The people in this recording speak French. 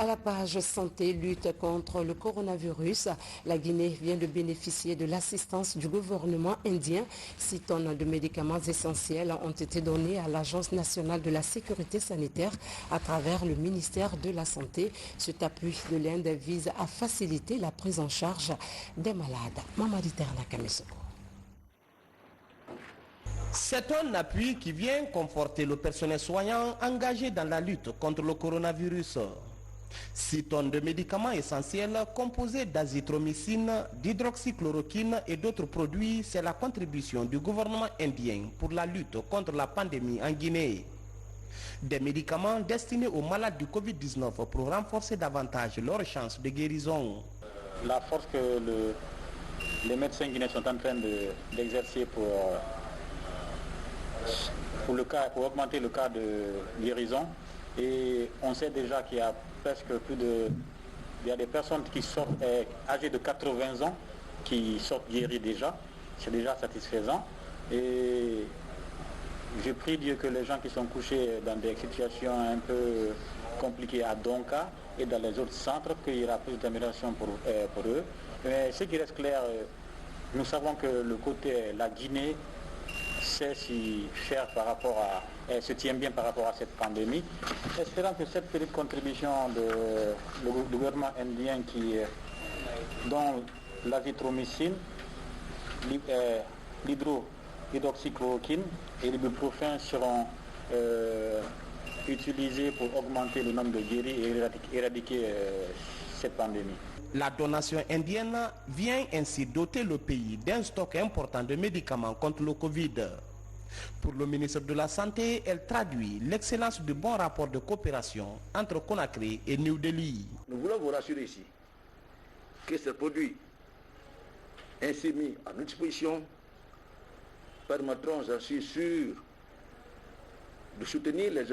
À la page santé, lutte contre le coronavirus, la Guinée vient de bénéficier de l'assistance du gouvernement indien. 6 tonnes de médicaments essentiels ont été données à l'Agence nationale de la sécurité sanitaire à travers le ministère de la Santé. Cet appui de l'Inde vise à faciliter la prise en charge des malades. Mamadi Terna Kamesoko. C'est un appui qui vient conforter le personnel soignant engagé dans la lutte contre le coronavirus. 6 tonnes de médicaments essentiels composés d'azithromycine, d'hydroxychloroquine et d'autres produits, c'est la contribution du gouvernement indien pour la lutte contre la pandémie en Guinée. Des médicaments destinés aux malades du Covid-19 pour renforcer davantage leurs chances de guérison. La force que les médecins guinéens sont en train d'exercer pour augmenter le cas de guérison, et on sait déjà qu'il y a presque il y a des personnes qui sortent âgées de 80 ans qui sortent guéries déjà, c'est déjà satisfaisant. Et je prie Dieu que les gens qui sont couchés dans des situations un peu compliquées à Donka et dans les autres centres, qu'il y aura plus d'amélioration pour eux. Mais ce qui reste clair, nous savons que le côté, la Guinée, sait s'y faire se tient bien par rapport à cette pandémie. Espérons que cette petite contribution du gouvernement indien dont l'azithromycine, l'hydroxychloroquine et l'ibuprofène seront utilisés pour augmenter le nombre de guéris et éradiquer cette pandémie. La donation indienne vient ainsi doter le pays d'un stock important de médicaments contre le Covid. Pour le ministre de la Santé, elle traduit l'excellence du bon rapport de coopération entre Conakry et New Delhi. Nous voulons vous rassurer ici que ces produits ainsi mis à notre disposition permettront, j'en suis sûr, de soutenir les